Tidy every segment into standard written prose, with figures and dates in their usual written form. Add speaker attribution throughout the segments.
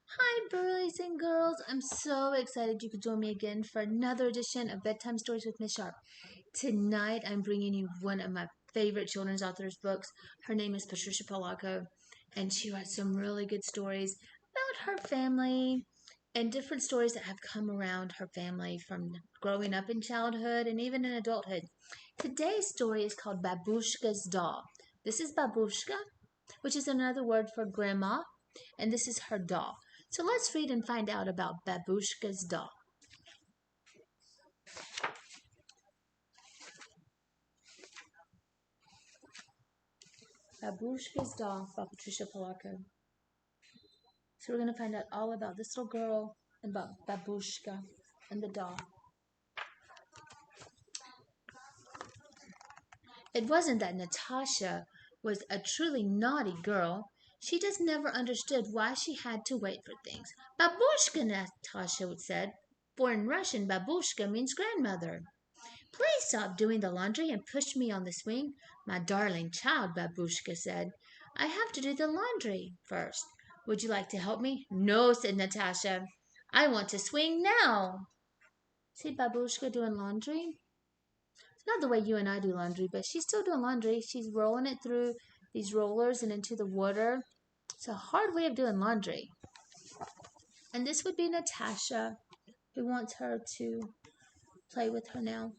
Speaker 1: Hi, boys and girls. I'm so excited you could join me again for another edition of Bedtime Stories with Miss Sharp. Tonight, I'm bringing you one of my favorite children's authors' books. Her name is Patricia Polacco, and she writes some really good stories about her family and different stories that have come around her family from growing up in childhood and even in adulthood. Today's story is called Babushka's Doll. This is Babushka, which is another word for grandma, and this is her doll. So let's read and find out about Babushka's doll. Babushka's doll by Patricia Polacco. So we're going to find out all about this little girl and about Babushka and the doll. It wasn't that Natasha was a truly naughty girl. She just never understood why she had to wait for things. Babushka, Natasha said, for in Russian, babushka means grandmother. Please stop doing the laundry and push me on the swing, my darling child, Babushka said. I have to do the laundry first. Would you like to help me? No, said Natasha. I want to swing now. See Babushka doing laundry? It's not the way you and I do laundry, but she's still doing laundry. She's rolling it through these rollers and into the water. It's a hard way of doing laundry. And this would be Natasha, who wants her to play with her now.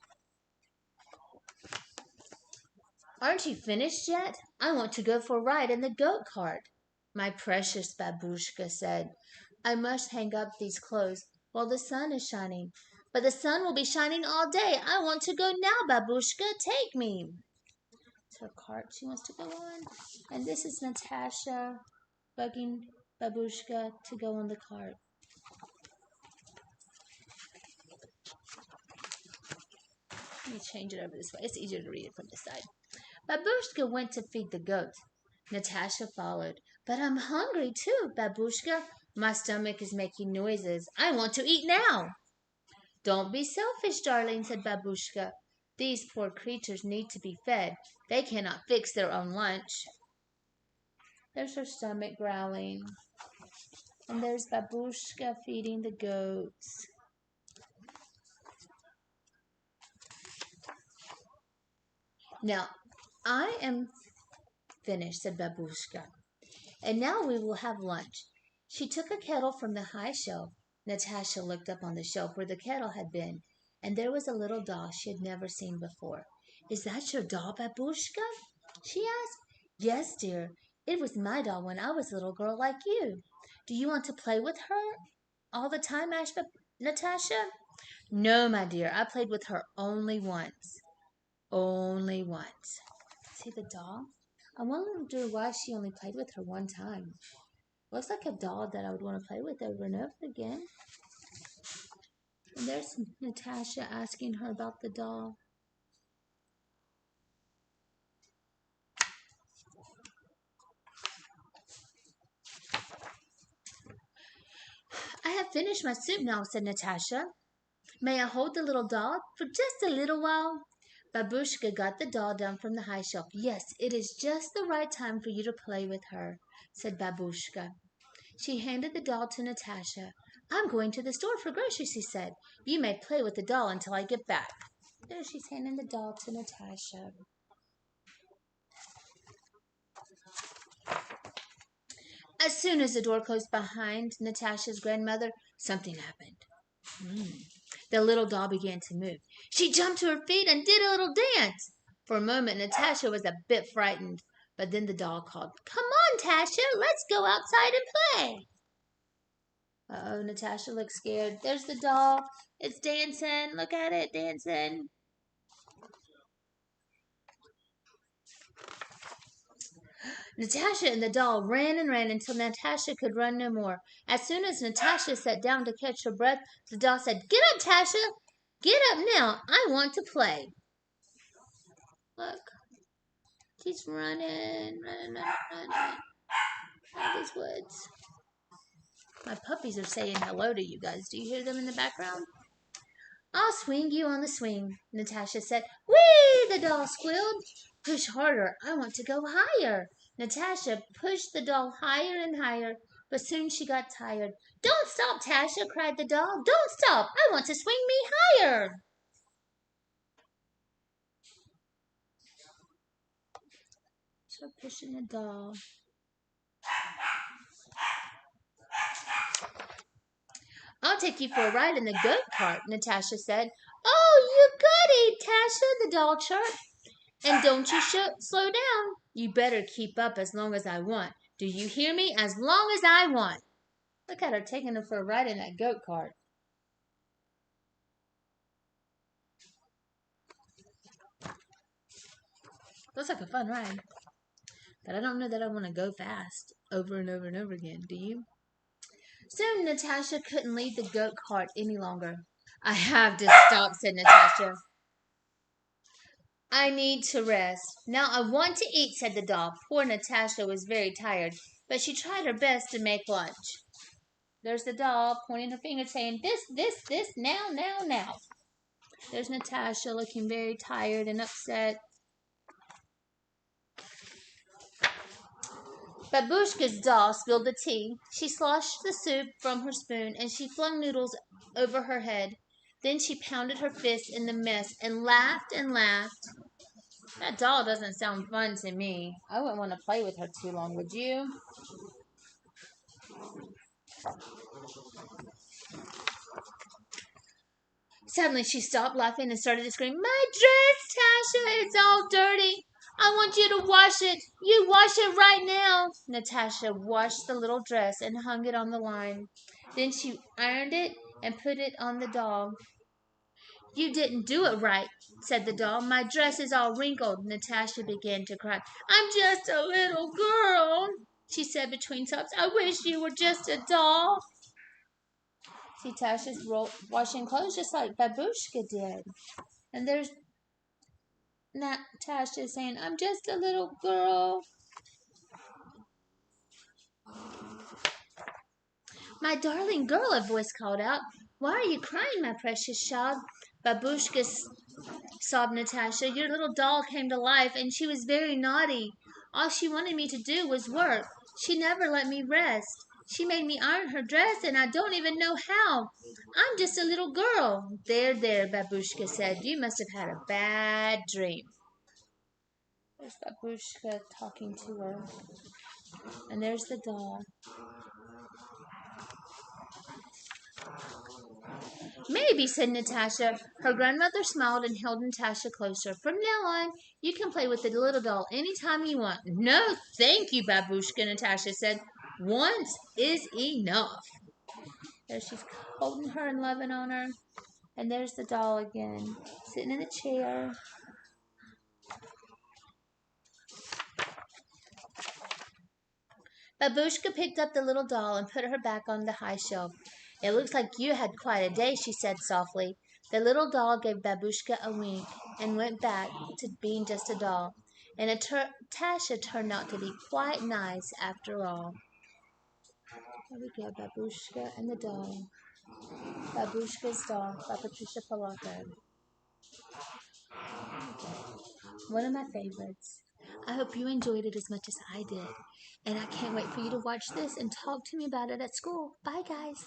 Speaker 1: Aren't you finished yet? I want to go for a ride in the goat cart. My precious Babushka said, I must hang up these clothes while the sun is shining. But the sun will be shining all day. I want to go now, Babushka. Take me. It's her cart she wants to go on. And this is Natasha bugging Babushka to go on the cart. Let me change it over this way. It's easier to read it from this side. Babushka went to feed the goats. Natasha followed. But I'm hungry too, Babushka. My stomach is making noises. I want to eat now. Don't be selfish, darling, said Babushka. These poor creatures need to be fed. They cannot fix their own lunch. There's her stomach growling. And there's Babushka feeding the goats. Now, I am finished, said Babushka. And now we will have lunch. She took a kettle from the high shelf. Natasha looked up on the shelf where the kettle had been, and there was a little doll she had never seen before. Is that your doll, Babushka? She asked. Yes, dear. It was my doll when I was a little girl like you. Do you want to play with her all the time? Asked Natasha. No, my dear. I played with her only once. Only once. See the doll? I wonder why she only played with her one time. Looks like a doll that I would want to play with over and over again. And there's Natasha asking her about the doll. I have finished my soup now, said Natasha. May I hold the little doll for just a little while? Babushka got the doll down from the high shelf. Yes, it is just the right time for you to play with her, said Babushka. She handed the doll to Natasha. I'm going to the store for groceries, she said. You may play with the doll until I get back. There she's handing the doll to Natasha. As soon as the door closed behind Natasha's grandmother, something happened. The little doll began to move. She jumped to her feet and did a little dance. For a moment, Natasha was a bit frightened, but then the doll called, Come on, Tasha, let's go outside and play. Uh-oh, Natasha looks scared. There's the doll. It's dancing. Look at it, dancing. Natasha and the doll ran and ran until Natasha could run no more. As soon as Natasha sat down to catch her breath, the doll said, Get up, Tasha! Get up now. I want to play. Look. She's running out these woods. My puppies are saying hello to you guys. Do you hear them in the background? I'll swing you on the swing, Natasha said. Whee! The doll squealed. Push harder. I want to go higher. Natasha pushed the doll higher and higher. But soon she got tired. Don't stop, Tasha, cried the doll. Don't stop. I want to swing me higher. So pushing the doll. I'll take you for a ride in the goat cart, Natasha said. Oh, you goody, Tasha, the doll chirped. And don't you slow down. You better keep up as long as I want. Do you hear me? As long as I want. Look at her taking her for a ride in that goat cart. Looks like a fun ride. But I don't know that I want to go fast over and over and over again. Do you? Soon Natasha couldn't lead the goat cart any longer. I have to stop, said Natasha. I need to rest. Now I want to eat, said the doll. Poor Natasha was very tired, but she tried her best to make lunch. There's the doll pointing her finger saying, this, now, now, now. There's Natasha looking very tired and upset. Babushka's doll spilled the tea. She sloshed the soup from her spoon and she flung noodles over her head. Then she pounded her fist in the mess and laughed and laughed. That doll doesn't sound fun to me. I wouldn't want to play with her too long, would you? Suddenly she stopped laughing and started to scream, My dress, Tasha, it's all dirty. I want you to wash it. You wash it right now. Natasha washed the little dress and hung it on the line. Then she ironed it and put it on the doll. You didn't do it right, said the doll. My dress is all wrinkled. Natasha began to cry. I'm just a little girl, she said between sobs. I wish you were just a doll. See, Tasha's washing clothes just like Babushka did. And there's Tasha saying, I'm just a little girl. My darling girl, a voice called out. Why are you crying, my precious child? Babushka sobbed Natasha. Your little doll came to life, and she was very naughty. All she wanted me to do was work. She never let me rest. She made me iron her dress, and I don't even know how. I'm just a little girl. There, Babushka said. You must have had a bad dream. There's Babushka talking to her. And there's the doll. Maybe, said Natasha. Her grandmother smiled and held Natasha closer. From now on, you can play with the little doll any time you want. No, thank you, Babushka, Natasha said. Once is enough. There she's holding her and loving on her. And there's the doll again, sitting in the chair. Babushka picked up the little doll and put her back on the high shelf. It looks like you had quite a day, she said softly. The little doll gave Babushka a wink and went back to being just a doll. And Tasha turned out to be quite nice after all. Here we go, Babushka and the doll. Babushka's doll by Patricia Polacco. One of my favorites. I hope you enjoyed it as much as I did. And I can't wait for you to watch this and talk to me about it at school. Bye, guys.